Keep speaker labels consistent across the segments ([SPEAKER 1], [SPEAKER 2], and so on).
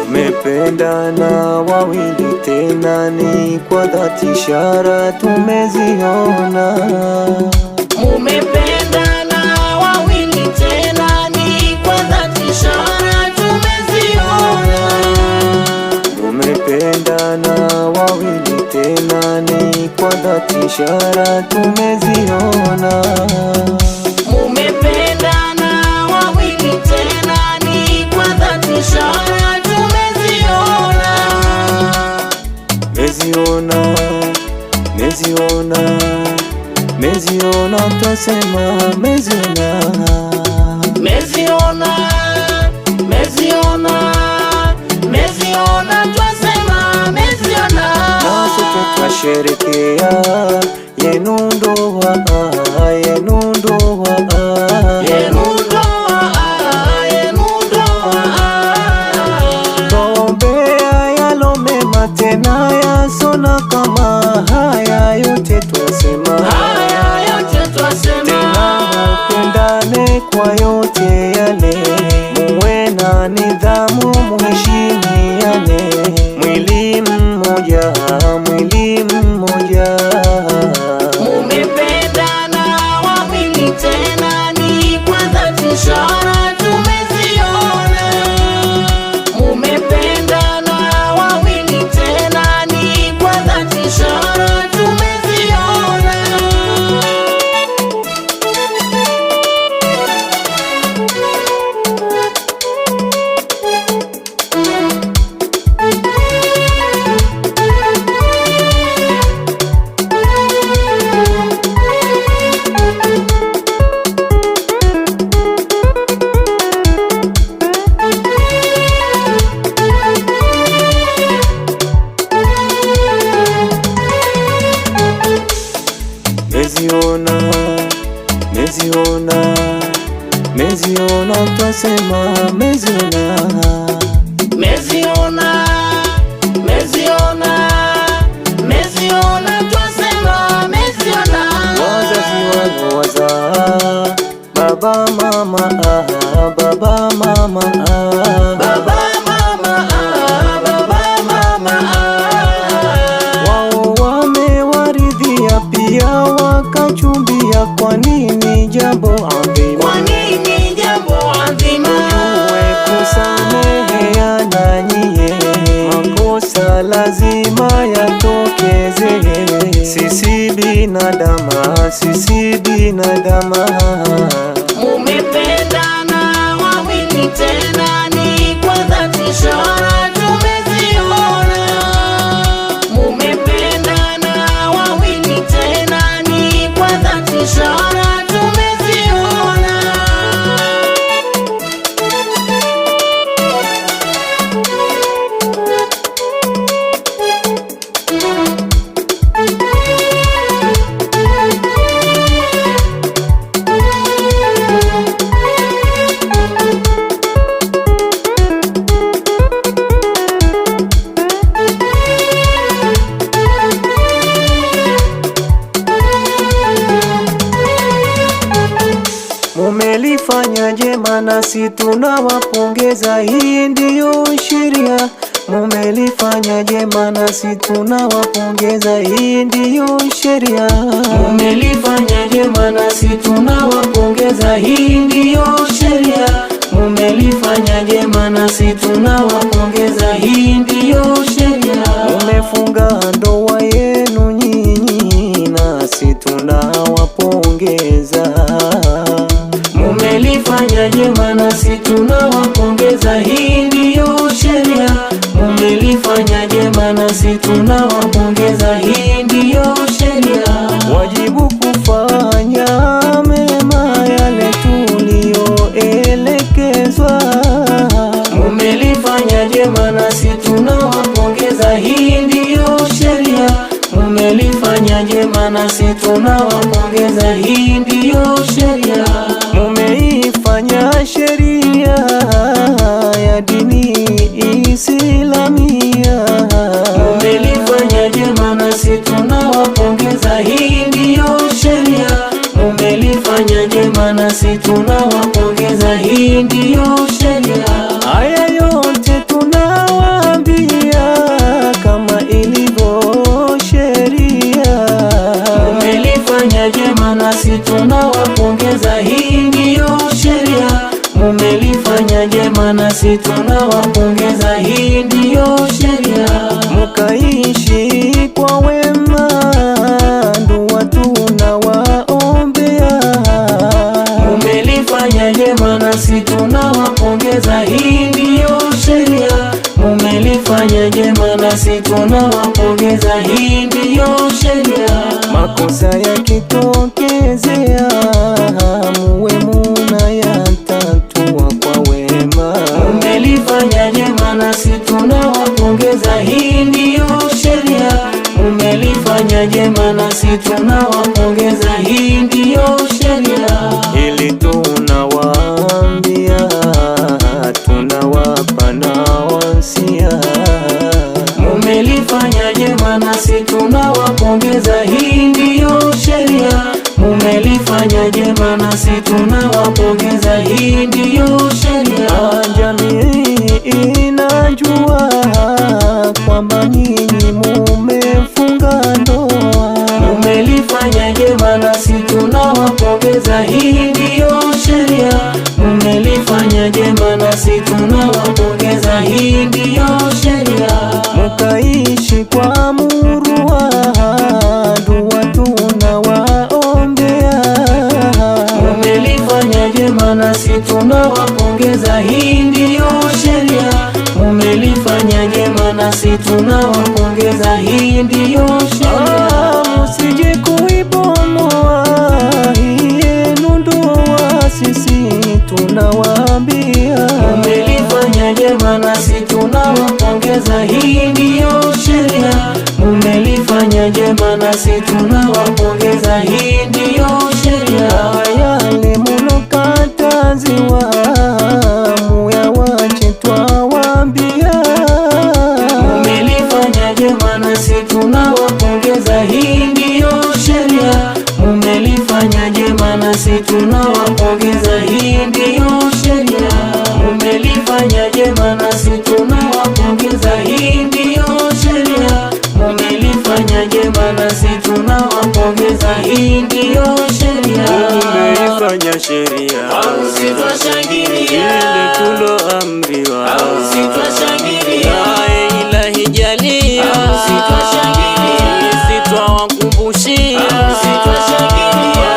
[SPEAKER 1] Tumependana wawili tena, ni kwa dhati, ishara tumeziona.
[SPEAKER 2] Mumependana wawili tena, ni kwa dhati, ishara tumeziona.
[SPEAKER 1] Tumependana wawili tena, ni kwa dhati, ishara tumeziona.
[SPEAKER 2] Mumependana wawili tena, ni kwa dhati, ishara
[SPEAKER 1] meziona, twasema meziona,
[SPEAKER 2] twasema meziona.
[SPEAKER 1] Nasi tukasherekea yenu ndoa, yenu ndoa,
[SPEAKER 2] yenu ndoa, yenu ndoa.
[SPEAKER 1] Twaombea yalo mema tena yasona kama haya yote twasema, tena mupendane kwa yote yale, muwe na nidhamu, muheshimiane, mwili mmoja, mwili mmoja.
[SPEAKER 2] Mumependana wawili tena, ni kwa dhati, ishara tumeziona. Mumependana wawili tena, ni kwa dhati, ishara tumeziona.
[SPEAKER 1] Meziona, twasema meziona,
[SPEAKER 2] twasema meziona.
[SPEAKER 1] wazazi waliowazaa, baba mama, baba mama, wao wamewaridhia pia wakachumbia. Kwa nini jambo adhimu? Ujue kusameheana nyie, makosa lazima yatokeze. Sisi binadama, sisi binadama.
[SPEAKER 2] Mumependana wawili tena, ni kwa dhati, ishara tumeziona. Mumependana wawili tena, ni kwa dhati, ishara tumeziona.
[SPEAKER 1] Mumelifanya jema nasi tunawapongeza, hii ndiyo sheria. Mumelifanya jema nasi tunawapongeza, hii ndiyo sheria. Mumelifanya jema nasi tunawapongeza, hii ndiyo sheria. Mumelifanya jema nasi tunawapongeza, hii ndiyo sheria. Mumefunga ndoa yenu nyinyi, nasi tunawapongeza. Mumelifanya jema nasi tunawapongeza, hii ndiyo sheria. Mumelifanya jema nasi tunawapongeza, hii ndiyo sheria. Wajibu kufanya mema yale tulioelekezwa. Mumelifanya jema nasi tunawapongeza, hii ndiyo sheria. Mumelifanya jema nasi tunawapongeza, hii ndiyo sheria. Mumeifanya sheria ya dini Islamia. Mumelifanya jema nasi tunawapongeza, hii ndiyo sheria. jema nasi tunawapongeza, hii ndiyo sheria.
[SPEAKER 2] Mkaishi kwa wema, dua tunawaombea.
[SPEAKER 1] Mumelifanya jema nasi tunawapongeza, hii ndiyo sheria. Mumelifanya jema nasi tunawapongeza, hii ndiyo sheria.
[SPEAKER 2] Makosa yakitokezea, muwe munayatatua kwa wema.
[SPEAKER 1] Mumelifanya jema nasi tunawapongeza, hii ndiyo sheria. Mumelifanya jema nasi tunawapongeza, hii ndiyo sheria.
[SPEAKER 2] Ili tunawaambia, tunawapa na wasia.
[SPEAKER 1] Mumelifanya jema nasi tunawapongeza, hii ndiyo sheria. Mumelifanya jema nasi tunawapongeza, hii ndiyo sheria.
[SPEAKER 2] Jamii inajua kwamba nyinyi mumefunga ndoa.
[SPEAKER 1] Mumelifanya jema nasi tunawapongeza, hii ndiyo sheria. Mumelifanya jema nasi tunawapongeza, hii ndiyo sheria.
[SPEAKER 2] Mkaishi kwa murua, dua tunawaombea.
[SPEAKER 1] Mumelifanya jema nasi tunawapongeza, hii ndiyo sheria. Mumelifanya jema nasi tunawapongeza, hii ndiyo sheria.
[SPEAKER 2] Msije kuibomoa hii yenu ndoa, sisi tunawaambia.
[SPEAKER 1] Mumelifanya jema nasi tunawapongeza, hii ndiyo sheria. Mumelifanya jema nasi tunawapongeza, hii ndiyo sheria.
[SPEAKER 2] Yale mulokataziwa, muyawache twawaambia.
[SPEAKER 1] Mumelifanya jema nasi tunawapongeza, hii ndiyo sheria. Mumelifanya jema nasi tunawapongeza, hii ndiyo sheria. Mumelifanya jema nasi tunawapongeza, hii ndiyo sheria. Mumelifanya jema nasi tunawapongeza, hii ndiyo sheria.
[SPEAKER 2] Mumeifanya sheria,
[SPEAKER 1] harusi twashangilia,
[SPEAKER 2] ile tuloamriwa,
[SPEAKER 1] harusi twashangilia,
[SPEAKER 2] naye Ilahi jalia,
[SPEAKER 1] harusi twashangilia,
[SPEAKER 2] sisi twawakumbushia,
[SPEAKER 1] harusi twashangilia,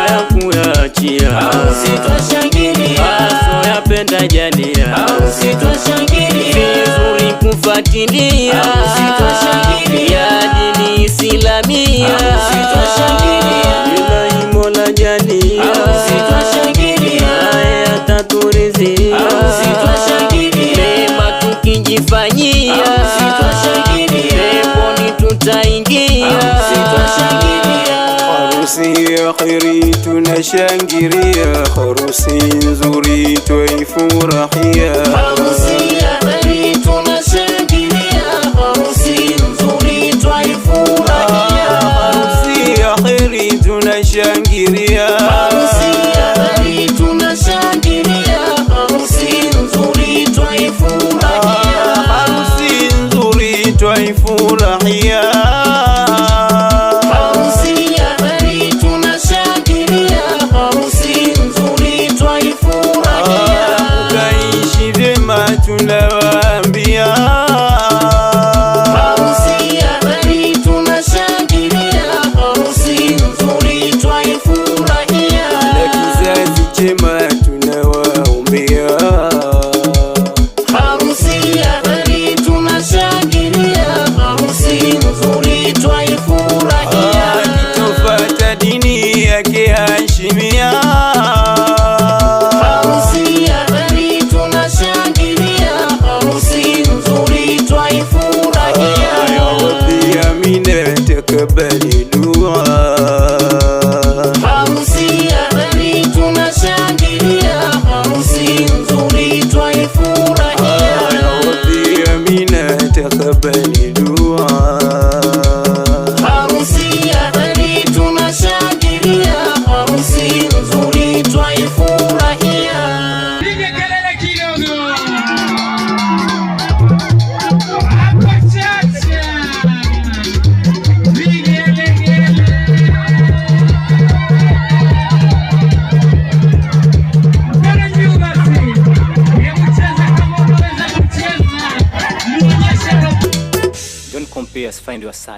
[SPEAKER 2] ya kuyaachia,
[SPEAKER 1] harusi twashangilia,
[SPEAKER 2] asoyapenda jalia,
[SPEAKER 1] harusi twashangilia,
[SPEAKER 2] vizuri kufuatilia,
[SPEAKER 1] harusi twashangilia,
[SPEAKER 2] ya dini Islamia,
[SPEAKER 1] harusi twashangilia,
[SPEAKER 2] Ilahi Mola jalia,
[SPEAKER 1] harusi twashangilia,
[SPEAKER 2] naye ataturizia,
[SPEAKER 1] harusi twashangilia,
[SPEAKER 2] mema tukijifanyia,
[SPEAKER 1] harusi twashangilia,
[SPEAKER 2] peponi tutaingia,
[SPEAKER 1] harusi twashangilia.
[SPEAKER 2] Harusi ya kheri tunashangilia, harusi nzuri twaifurahia.
[SPEAKER 1] Harusi ya kheri tunashangilia, harusi nzuri twaifurahia.
[SPEAKER 2] Harusi ya kheri tunashangilia,
[SPEAKER 1] Harusi ya kheri tunashangilia, harusi nzuri twaifurahia.
[SPEAKER 2] harusi nzuri twaifurahia.
[SPEAKER 1] Harusi ya kheri tunashangilia, harusi nzuri twaifurahia.
[SPEAKER 2] Mkaishi vyema
[SPEAKER 3] Julius, find your size.